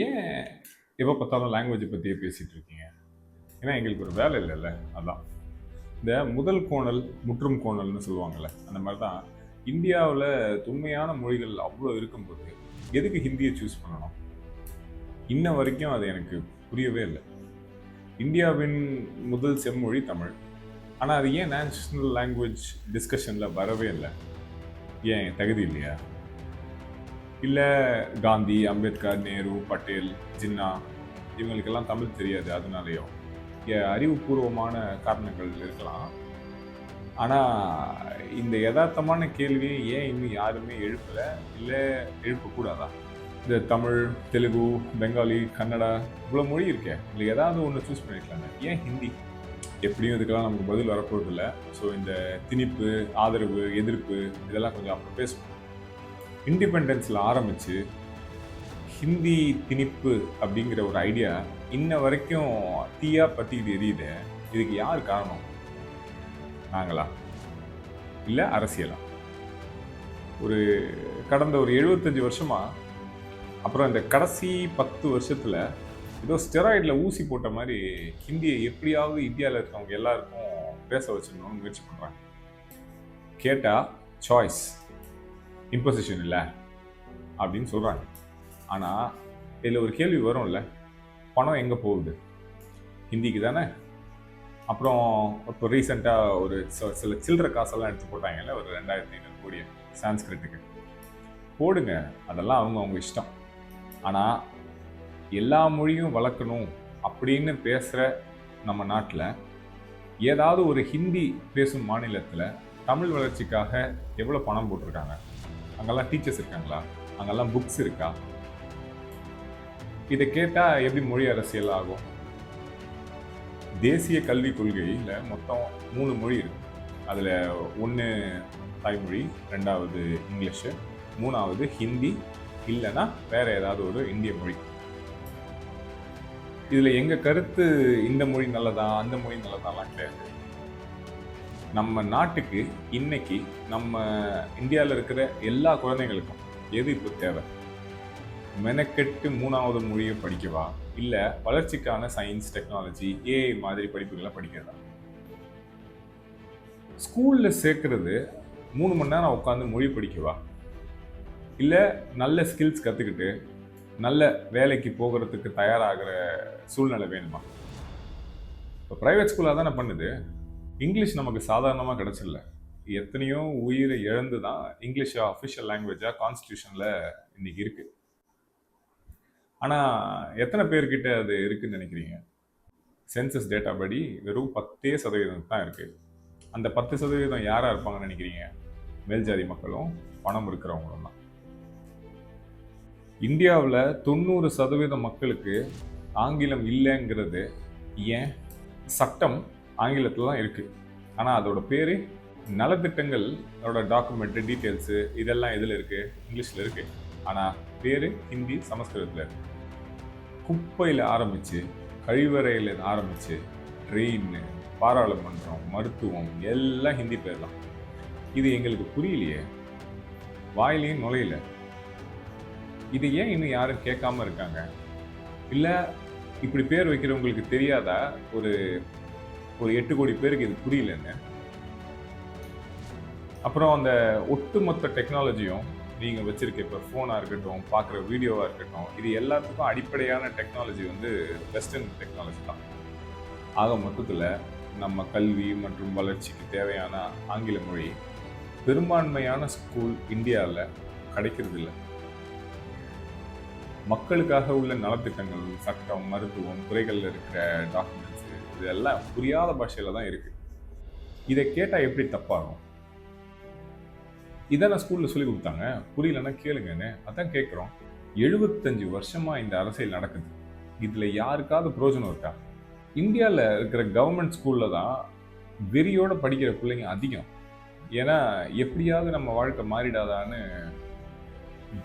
ஏன் எப்போ பார்த்தாலும் லாங்குவேஜை பற்றியே பேசிகிட்டு இருக்கீங்க? ஏன்னா எங்களுக்கு ஒரு வேலை இல்லைல்ல, அதான். இந்த முதல் கோணல் முற்றும் கோணல்னு சொல்லுவாங்கள்ல, அந்த மாதிரி தான். இந்தியாவில் தொன்மையான மொழிகள் அவ்வளோ இருக்கும்போது எதுக்கு ஹிந்தியை சூஸ் பண்ணணும்? இன்ன வரைக்கும் அது எனக்கு புரியவே இல்லை. இந்தியாவின் முதல் செம்மொழி தமிழ். ஆனால் அது ஏன் நேஷனல் லாங்குவேஜ் டிஸ்கஷனில் வரவே இல்லை? ஏன் தகுதி இல்லையா? இல்லை காந்தி, அம்பேத்கர், நேரு, பட்டேல், ஜின்னா இவங்களுக்கெல்லாம் தமிழ் தெரியாது அதனாலேயோ? அறிவுபூர்வமான காரணங்கள் இருக்கலாம். ஆனால் இந்த யதார்த்தமான கேள்வியை ஏன் இன்னும் யாருமே எழுப்பலை, இல்லை எழுப்பக்கூடாதா? இந்த தமிழ், தெலுங்கு, பெங்காலி, கன்னடா இவ்வளோ மொழி இருக்கே, இல்லை ஏதாவது ஒன்று சூஸ் பண்ணிக்கலாங்க. ஏன் ஹிந்தி? எப்படியும் இதுக்கெல்லாம் நமக்கு பதில் வரப்போறதில்லை. ஸோ இந்த திணிப்பு, ஆதரவு, எதிர்ப்பு இதெல்லாம் கொஞ்சம் அப்புறம் பேசுவோம். இண்டிபெண்டன்ஸில் ஆரம்பித்து ஹிந்தி திணிப்பு அப்படிங்கிற ஒரு ஐடியா இன்ன வரைக்கும் தீயா பற்றிக்கிட்டு எரியுது. இதுக்கு யார் காரணம்? நாங்களா, இல்லை அரசியலா? கடந்த ஒரு 75 வருஷமா, அப்புறம் இந்த கடைசி 10 வருஷத்தில் ஏதோ ஸ்டெராய்டில் ஊசி போட்ட மாதிரி ஹிந்தியை எப்படியாவது இந்தியாவில் இருக்கவங்க எல்லாருக்கும் பேச வச்சிடணும்னு முயற்சி பண்ணுறாங்க. கேட்டால் சாய்ஸ், இம்போசிஷன் இல்லை அப்படின்னு சொல்கிறாங்க. ஆனால் இதில் ஒரு கேள்வி வரும்ல, பணம் எங்கே போகுது? ஹிந்திக்கு தானே. அப்புறம் இப்போ ரீசெண்டாக ஒரு சில சில்லற காசெல்லாம் எடுத்து போட்டாங்கல்ல, ஒரு 2500 கோடி சான்ஸ்கிரிட்டுக்கு போடுங்க, அதெல்லாம் அவங்க இஷ்டம். ஆனால் எல்லா மொழியும் வளர்க்கணும் அப்படின்னு பேசுகிற நம்ம நாட்டில் ஏதாவது ஒரு ஹிந்தி பேசும் மாநிலத்தில் தமிழ் வளர்ச்சிக்காக எவ்வளோ பணம் போட்டிருக்காங்க? அங்கெல்லாம் டீச்சர்ஸ் இருக்காங்களா? அங்கெல்லாம் புக்ஸ் இருக்கா? இதை கேட்டால் எப்படி மொழி அரசியல் ஆகும்? தேசிய கல்விக் கொள்கையில் மொத்தம் 3 மொழி இருக்கு. அதில் ஒன்று தாய்மொழி, 2வது இங்கிலீஷு, 3வது ஹிந்தி, இல்லைன்னா வேற ஏதாவது ஒரு இந்திய மொழி. இதில் எங்கள் கருத்து இந்த மொழி நல்லதா அந்த மொழி நல்லதாலாம் கிடையாது. நம்ம நாட்டுக்கு இன்னைக்கு நம்ம இந்தியாவில் இருக்கிற எல்லா குழந்தைங்களுக்கும் எது இப்போ தேவை? மெனக்கெட்டு 3வது மொழியை படிக்கவா, இல்லை வளர்ச்சிக்கான சயின்ஸ், டெக்னாலஜி, ஏஐ மாதிரி படிப்புகளை படிக்கிறதா? ஸ்கூலில் சேர்க்கறது 3 மணி நேரம் உட்காந்து மொழி படிக்கவா, இல்லை நல்ல ஸ்கில்ஸ் கற்றுக்கிட்டு நல்ல வேலைக்கு போகிறதுக்கு தயாராகிற சூழ்நிலை வேணுமா? இப்போ ப்ரைவேட் ஸ்கூலாக தானே பண்ணுது. இங்கிலீஷ் நமக்கு சாதாரணமாக கிடச்சிடல. எத்தனையோ உயிரை இழந்து தான் இங்கிலீஷ் அஃபிஷியல் லாங்குவேஜாக கான்ஸ்டியூஷனில் இன்னைக்கு இருக்குது. ஆனால் எத்தனை பேர்கிட்ட அது இருக்குதுன்னு நினைக்கிறீங்க? சென்சஸ் டேட்டா படி வெறும் 10% தான் இருக்குது. அந்த 10% யாராக இருப்பாங்கன்னு நினைக்கிறீங்க? மேல்ஜாதி மக்களும் பணம் இருக்கிறவங்களும் தான். இந்தியாவில் 90% மக்களுக்கு ஆங்கிலம் இல்லைங்கிறது ஏன்? சட்டம் ஆங்கிலத்தில் தான் இருக்குது. ஆனால் அதோட பேர் நலத்திட்டங்கள், அதோட டாக்குமெண்ட்டு, டீட்டெயில்ஸு இதெல்லாம் எதில் இருக்குது? இங்கிலீஷில் இருக்குது. ஆனால் பேர் ஹிந்தி, சமஸ்கிருதத்தில் இருக்குது. குப்பையில் ஆரம்பித்து, கழிவறையில் ஆரம்பித்து, ட்ரெயின், பாராளுமன்றம், மருத்துவம் எல்லாம் ஹிந்தி பேர் தான். இது எங்களுக்கு புரியலையே, வாயிலையும் நுழையில. இது ஏன் இன்னும் யாரும் கேட்காம இருக்காங்க? இல்லை இப்படி பேர் வைக்கிறவங்களுக்கு தெரியாதா ஒரு 8 கோடி பேருக்கு இது புரியலன்னு? அப்புறம் அந்த ஒட்டுமொத்த டெக்னாலஜியும் நீங்கள் வச்சுருக்க, இப்போ ஃபோனாக இருக்கட்டும், பார்க்குற வீடியோவாக இருக்கட்டும், இது எல்லாத்துக்கும் அடிப்படையான டெக்னாலஜி வெஸ்டர்ன் டெக்னாலஜி தான். ஆக மொத்தத்தில் நம்ம கல்வி மற்றும் வளர்ச்சிக்கு தேவையான ஆங்கில மொழி பெரும்பான்மையான ஸ்கூல் இந்தியாவில் கிடைக்கிறது இல்லை. மக்களுக்காக உள்ள நலத்திட்டங்கள், சட்டம், மருத்துவம், துறைகளில் இருக்கிற டாக்குமெண்ட்ஸு இதெல்லாம் புரியாத பாஷையில் தான் இருக்குது. இதை கேட்டால் எப்படி தப்பாகும்? இதை நான் ஸ்கூலில் சொல்லி கொடுத்தாங்க, புரியலன்னா கேளுங்கன்னு அதான் கேட்குறோம். 75 வருஷமாக இந்த அரசியல் நடக்குது. இதில் யாருக்காவது பிரயோஜனம் இருக்கா? இந்தியாவில் இருக்கிற கவர்மெண்ட் ஸ்கூலில் தான் வெறியோடு படிக்கிற பிள்ளைங்க அதிகம். ஏன்னா எப்படியாவது நம்ம வாழ்க்கை மாறிடாதான்னு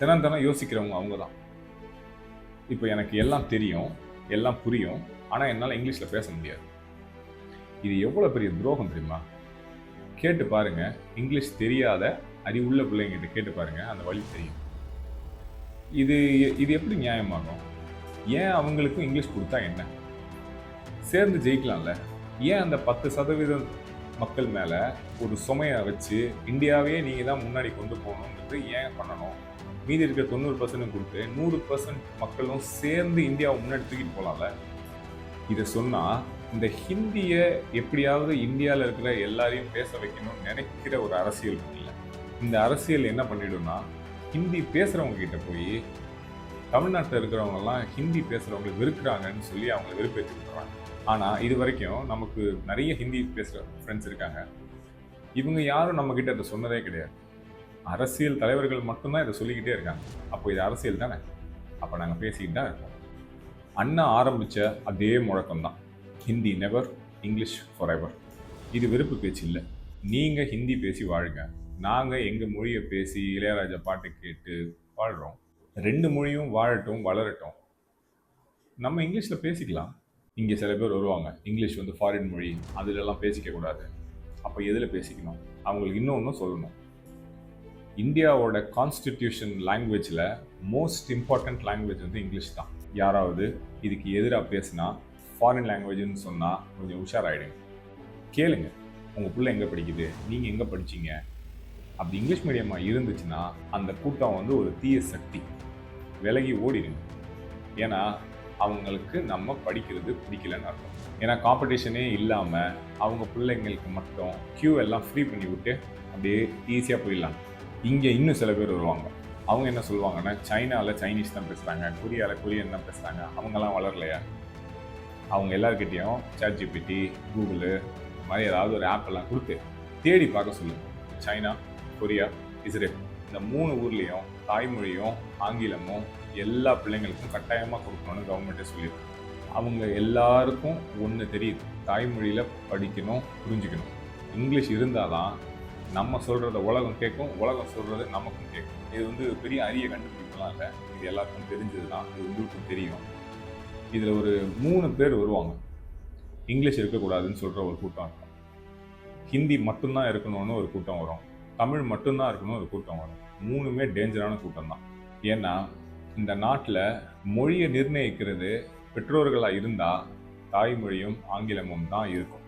தினம் தினம் யோசிக்கிறவங்க அவங்க தான். இப்போ எனக்கு எல்லாம் தெரியும், எல்லாம் புரியும், ஆனால் என்னால் இங்கிலீஷில் பேச முடியாது. இது எவ்வளோ பெரிய துரோகம் தெரியுமா? கேட்டு பாருங்க, இங்கிலீஷ் தெரியாத அறிவுள்ள பிள்ளைங்கிட்ட கேட்டு பாருங்க, அந்த வழி தெரியும். இது எப்படி நியாயமாகும்? ஏன் அவங்களுக்கும் இங்கிலீஷ் கொடுத்தா என்ன? சேர்ந்து ஜெயிக்கலாம்ல. ஏன் அந்த 10% மக்கள் மேல ஒரு சுமையை வச்சு இந்தியாவே நீங்க தான் முன்னாடி கொண்டு போகணுன்றது ஏன் பண்ணணும்? மீதி இருக்கிற 90% கொடுத்து 100% மக்களும் சேர்ந்து இந்தியாவை முன்னாடி தூக்கிட்டு போகலாம்ல. இதை சொன்னா இந்த ஹிந்தியை எப்படியாவது இந்தியாவில் இருக்கிற எல்லாரையும் பேச வைக்கணும்னு நினைக்கிற ஒரு அரசியல் இருக்குல்ல, இந்த அரசியல் என்ன பண்ணிடும்னா, ஹிந்தி பேசுறவங்க கிட்ட போய் தமிழ்நாட்டில் இருக்கிறவங்கலாம் ஹிந்தி பேசுறவங்களை வெறுக்கிறாங்கன்னு சொல்லி அவங்களை வெறுப்பேற்றி விட்டுறாங்க. ஆனால் இது வரைக்கும் நமக்கு நிறைய ஹிந்தி பேசுகிற ஃப்ரெண்ட்ஸ் இருக்காங்க. இவங்க யாரும் நம்ம கிட்ட அதை சொன்னதே கிடையாது. அரசியல் தலைவர்கள் மட்டும்தான் இதை சொல்லிக்கிட்டே இருக்காங்க. அப்போ இது அரசியல் தானே? அப்போ நாங்கள் பேசிக்கிட்டு தான் இருக்கோம். அண்ணா ஆரம்பித்த அதே முழக்கம் தான், Hindi never, English for ever. இது வெறுப்பு பேச்சு இல்லை. நீங்கள் ஹிந்தி பேசி வாழுங்க, நாங்கள் எங்கள் மொழியை பேசி இளையராஜா பாட்டு கேட்டு வாழ்கிறோம். 2 மொழியும் வாழட்டும், வளரட்டும். நம்ம இங்கிலீஷில் பேசிக்கலாம். இங்கே சில பேர் வருவாங்க, இங்கிலீஷ் வந்து ஃபாரின் மொழி, அதிலெல்லாம் பேசிக்கக்கூடாது. அப்போ எதில் பேசிக்கணும்? அவங்களுக்கு இன்னொன்றும் சொல்லணும். இந்தியாவோட கான்ஸ்டிடியூஷன் லாங்குவேஜில் மோஸ்ட் இம்பார்ட்டண்ட் லாங்குவேஜ் வந்து இங்கிலீஷ் தான். யாராவது இதுக்கு எதிராக பேசினா ஃபாரின் லாங்குவேஜ்னு சொன்னால் கொஞ்சம் உஷாராயிடுங்க. கேளுங்க, உங்கள் பிள்ளை எங்கே படிக்குது, நீங்கள் எங்கே படிச்சீங்க? அப்படி இங்கிலீஷ் மீடியமாக இருந்துச்சுன்னா அந்த கூட்டம் வந்து ஒரு தீய சக்தி, விலகி ஓடிடுங்க. ஏன்னா அவங்களுக்கு நம்ம படிக்கிறது பிடிக்கலன்னு அர்த்தம். ஏன்னா காம்படிஷனே இல்லாமல் அவங்க பிள்ளைங்களுக்கு மட்டும் கியூ எல்லாம் ஃப்ரீ பண்ணி விட்டு அப்படியே ஈஸியாக போயிடலாம். இங்கே இன்னும் சில பேர் வருவாங்க. அவங்க என்ன சொல்லுவாங்கன்னா, சைனாவில் சைனீஸ் தான் பேசுகிறாங்க, கொரியாவில் கொரியன் தான் பேசுகிறாங்க, அவங்கெல்லாம் வளரலையா? அவங்க எல்லாருக்கிட்டையும் ChatGPT, கூகுள் இந்த மாதிரி ஏதாவது ஒரு ஆப் எல்லாம் கொடுத்து தேடி பார்க்க சொல்லுங்க. சைனா, கொரியா, இஸ்ரேல் இந்த 3 ஊர்லேயும் தாய்மொழியும் ஆங்கிலமும் எல்லா பிள்ளைங்களுக்கும் கட்டாயமாக கொடுக்கணும்னு கவர்மெண்ட்டே சொல்லியிருக்கு. அவங்க எல்லாருக்கும் ஒன்று தெரியுது, தாய்மொழியில் படிக்கணும், புரிஞ்சுக்கணும். இங்கிலீஷ் இருந்தால் தான் நம்ம சொல்கிறத உலகம் கேட்கும், உலகம் சொல்கிறது நமக்கும் கேட்கும். இது வந்து பெரிய அரிய கண்டுபிடிக்கலாம் இல்லை, இது எல்லாருக்கும் தெரிஞ்சது தான், இது உங்களுக்கும் தெரியும். இதில் ஒரு 3 பேர் வருவாங்க. இங்கிலீஷ் இருக்கக்கூடாதுன்னு சொல்கிற ஒரு கூட்டம் இருக்கும், ஹிந்தி மட்டும்தான் இருக்கணும்னு ஒரு கூட்டம் வரும், தமிழ் மட்டும்தான் இருக்கணும்னு ஒரு கூட்டம் வரும். 3மே டேஞ்சரான கூட்டம் தான். ஏன்னா இந்த நாட்டில் மொழியை நிர்ணயிக்கிறது பெற்றோர்களாக இருந்தால் தாய்மொழியும் ஆங்கிலமும் தான் இருக்கும்.